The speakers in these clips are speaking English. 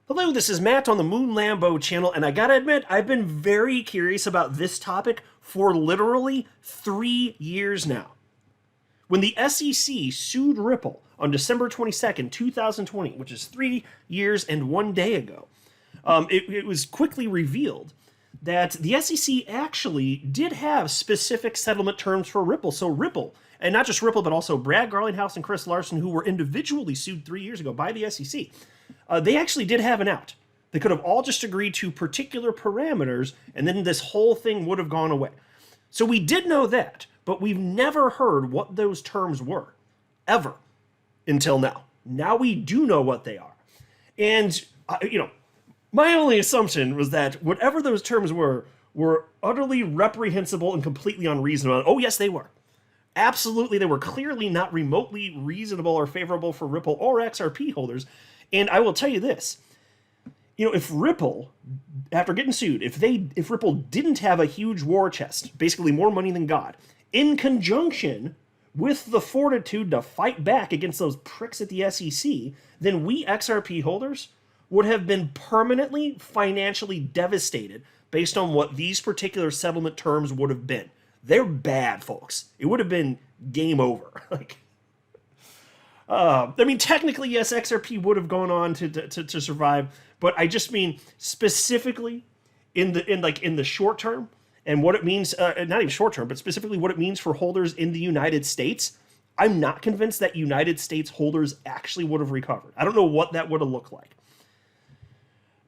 Hello, this is Matt on the Moon Lambo channel, and I gotta admit, I've been very curious about this topic for literally 3 years now. When the SEC sued Ripple on December 22nd, 2020, which is 3 years and 1 day ago, it was quickly revealed that the SEC actually did have specific settlement terms for Ripple. So Ripple, and not just Ripple, but also Brad Garlinghouse and Chris Larson, who were individually sued 3 years ago by the SEC, they actually did have an out. They could have all just agreed to particular parameters, and then this whole thing would have gone away. So we did know that, but we've never heard what those terms were, ever, until now. Now we do know what they are. And, my only assumption was that whatever those terms were utterly reprehensible and completely unreasonable. Oh, yes, they were. Absolutely, they were clearly not remotely reasonable or favorable for Ripple or XRP holders. And I will tell you this, if Ripple, after getting sued, if Ripple didn't have a huge war chest, basically more money than God, in conjunction with the fortitude to fight back against those pricks at the SEC, then we XRP holders would have been permanently financially devastated based on what these particular settlement terms would have been. They're bad, folks. It would have been game over. Technically, yes, XRP would have gone on to survive, but I just mean specifically in the short term and what it means, not even short term, but specifically what it means for holders in the United States. I'm not convinced that United States holders actually would have recovered. I don't know what that would have looked like.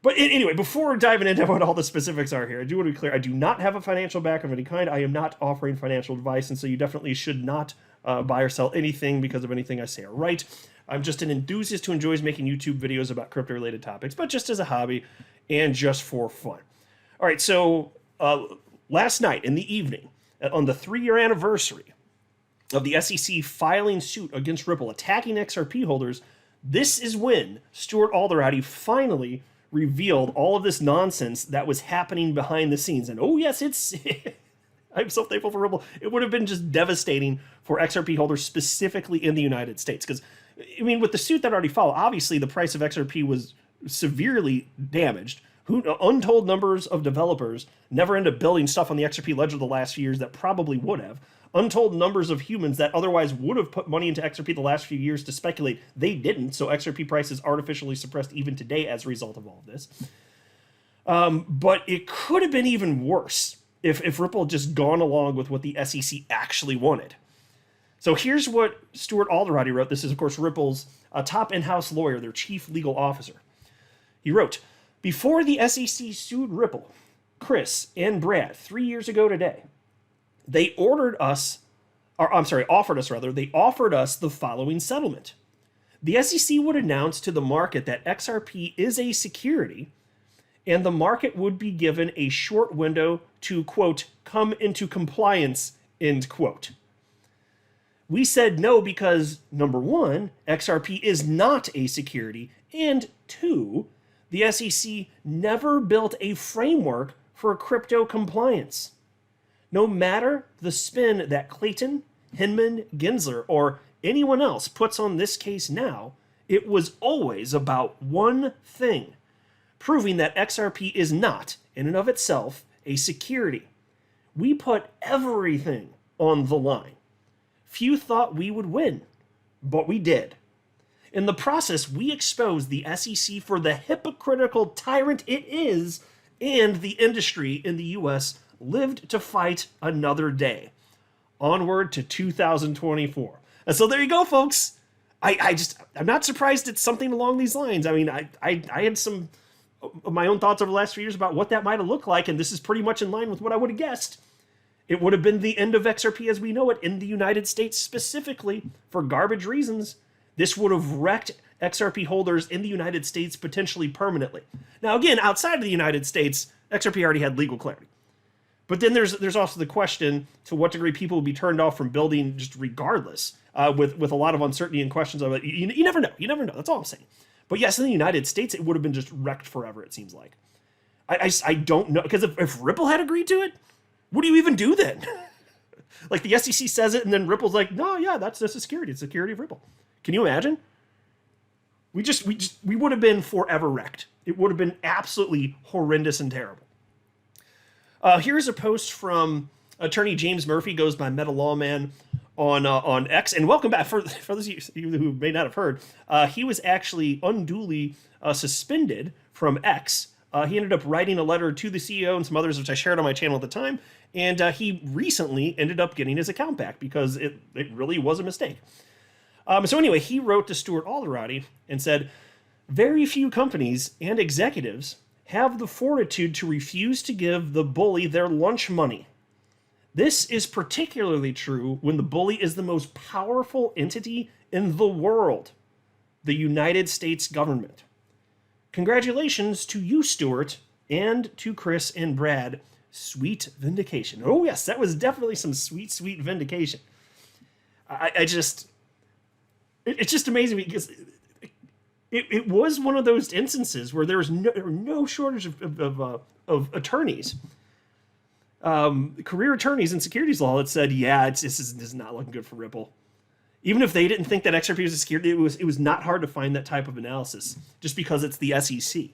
But anyway, before diving into what all the specifics are here, I do want to be clear, I do not have a financial background of any kind. I am not offering financial advice, and so you definitely should not buy or sell anything because of anything I say or write. I'm just an enthusiast who enjoys making YouTube videos about crypto-related topics, but just as a hobby and just for fun. All right, so last night in the evening, on the 3-year anniversary of the SEC filing suit against Ripple, attacking XRP holders, this is when Stuart Alderati finally revealed all of this nonsense that was happening behind the scenes. And oh yes, I'm so thankful for Ripple. It would have been just devastating for XRP holders specifically in the United States. Because, with the suit that already followed, obviously the price of XRP was severely damaged. Untold numbers of developers never end up building stuff on the XRP ledger the last few years that probably would have. Untold numbers of humans that otherwise would have put money into XRP the last few years to speculate. They didn't, so XRP price is artificially suppressed even today as a result of all of this. But it could have been even worse if Ripple had just gone along with what the SEC actually wanted. So here's what Stuart Alderati wrote. This is, of course, Ripple's top in-house lawyer, their chief legal officer. He wrote, "Before the SEC sued Ripple, Chris and Brad 3 years ago today, they offered us the following settlement. The SEC would announce to the market that XRP is a security, and the market would be given a short window to, quote, come into compliance, end quote. We said no because, number one, XRP is not a security, and two, the SEC never built a framework for crypto compliance. No matter the spin that Clayton, Hinman, Gensler, or anyone else puts on this case now, it was always about one thing, proving that XRP is not, in and of itself, a security. We put everything on the line. Few thought we would win, but we did. In the process, we exposed the SEC for the hypocritical tyrant it is, and the industry in the US lived to fight another day. Onward to 2024. And so there you go, folks. I'm not surprised it's something along these lines. I had some of my own thoughts over the last few years about what that might have looked like, and this is pretty much in line with what I would have guessed. It would have been the end of XRP as we know it in the United States specifically for garbage reasons. This would have wrecked XRP holders in the United States potentially permanently. Now, again, outside of the United States, XRP already had legal clarity. But then there's also the question to what degree people will be turned off from building just regardless, with a lot of uncertainty and questions of it. You never know. You never know. That's all I'm saying. But yes, in the United States, it would have been just wrecked forever, it seems like. I don't know. Because if Ripple had agreed to it, what do you even do then? Like the SEC says it, and then Ripple's like, no, yeah, that's a security. It's security of Ripple. Can you imagine? We would have been forever wrecked. It would have been absolutely horrendous and terrible. Here's a post from attorney James Murphy, goes by Meta Lawman on X, and welcome back. For those of you who may not have heard, he was actually unduly suspended from X. He ended up writing a letter to the CEO and some others, which I shared on my channel at the time, and he recently ended up getting his account back because it really was a mistake. So anyway, he wrote to Stuart Alderati and said, very few companies and executives have the fortitude to refuse to give the bully their lunch money. This is particularly true when the bully is the most powerful entity in the world, the United States government. Congratulations to you, Stuart, and to Chris and Brad. Sweet vindication. Oh, yes, that was definitely some sweet, sweet vindication. It's just amazing because it was one of those instances where there was no shortage of attorneys, career attorneys in securities law that said, yeah, this is not looking good for Ripple. Even if they didn't think that XRP was a security, it was not hard to find that type of analysis just because it's the SEC.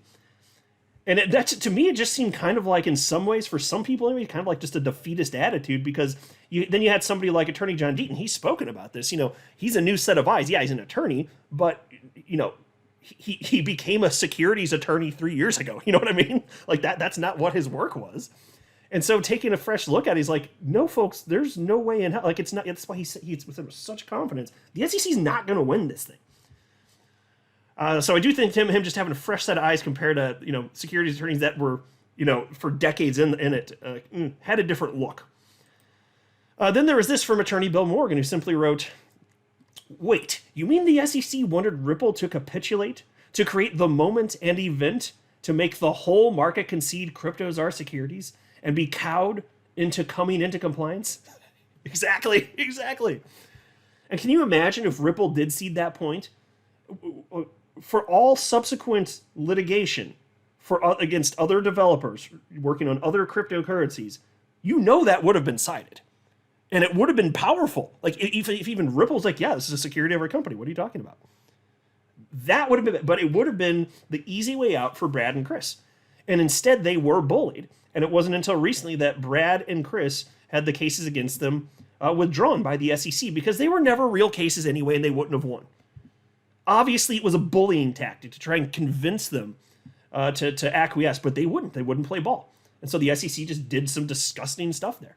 And to me, it just seemed kind of like, in some ways, for some people, anyway, kind of like just a defeatist attitude, because then you had somebody like Attorney John Deaton. He's spoken about this. He's a new set of eyes. Yeah, he's an attorney, but, he became a securities attorney 3 years ago. You know what I mean? Like that's not what his work was. And so taking a fresh look at it, he's like, no, folks, there's no way in hell. Like, it's not, that's why he's with such confidence. The SEC's not going to win this thing. So I do think him just having a fresh set of eyes compared to, securities attorneys that were, for decades in it, had a different look. Then there was this from attorney Bill Morgan, who simply wrote, wait, you mean the SEC wanted Ripple to capitulate, to create the moment and event, to make the whole market concede cryptos are securities, and be cowed into coming into compliance? Exactly. And can you imagine if Ripple did cede that point? For all subsequent litigation against other developers working on other cryptocurrencies, that would have been cited. And it would have been powerful. Like, if even Ripple's like, yeah, this is a security of our company. What are you talking about? That would have been, but it would have been the easy way out for Brad and Chris. And instead, they were bullied. And it wasn't until recently that Brad and Chris had the cases against them withdrawn by the SEC, because they were never real cases anyway, and they wouldn't have won. Obviously, it was a bullying tactic to try and convince them to acquiesce, but they wouldn't. They wouldn't play ball. And so the SEC just did some disgusting stuff there.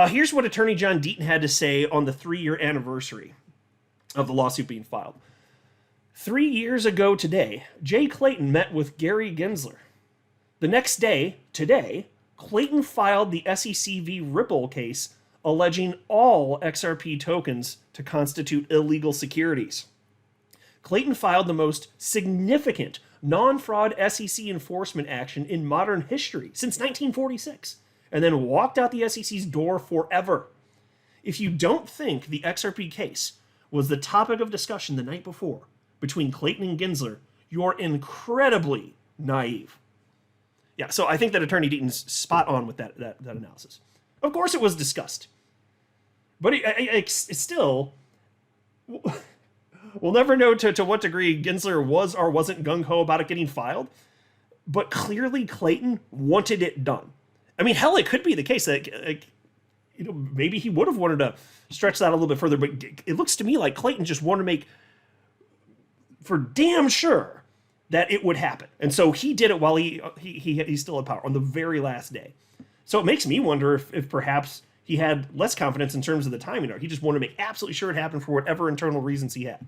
Here's what Attorney John Deaton had to say on the 3-year anniversary of the lawsuit being filed. 3 years ago today, Jay Clayton met with Gary Gensler. The next day, today, Clayton filed the SEC v. Ripple case alleging all XRP tokens to constitute illegal securities. Clayton filed the most significant non-fraud SEC enforcement action in modern history since 1946, and then walked out the SEC's door forever. If you don't think the XRP case was the topic of discussion the night before between Clayton and Gensler, you're incredibly naive. Yeah, so I think that Attorney Deaton's spot on with that analysis. Of course it was discussed. But it's still, we'll never know to what degree Gensler was or wasn't gung-ho about it getting filed. But clearly Clayton wanted it done. I mean, hell, it could be the case that, maybe he would have wanted to stretch that a little bit further. But it looks to me like Clayton just wanted to make for damn sure that it would happen. And so he did it while he still had power on the very last day. So it makes me wonder if perhaps he had less confidence in terms of the timing, or he just wanted to make absolutely sure it happened for whatever internal reasons he had.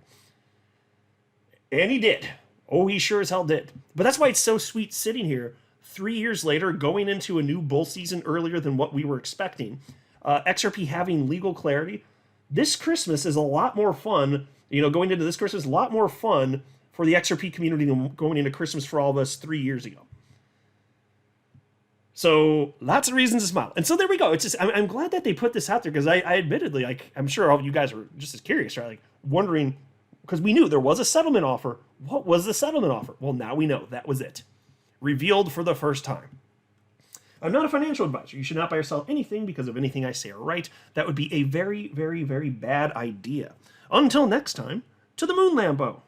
And he did. Oh, he sure as hell did. But that's why it's so sweet sitting here 3 years later, going into a new bull season earlier than what we were expecting. XRP having legal clarity. This Christmas is a lot more fun. Going into this Christmas, a lot more fun for the XRP community than going into Christmas for all of us 3 years ago. So lots of reasons to smile. And so there we go. It's just, I'm glad that they put this out there, because I admittedly, I'm sure all of you guys were just as curious, right? Like wondering, because we knew there was a settlement offer. What was the settlement offer? Well, now we know that was it. Revealed for the first time. I'm not a financial advisor. You should not buy or sell anything because of anything I say or write. That would be a very, very, very bad idea. Until next time, to the moon, Lambo.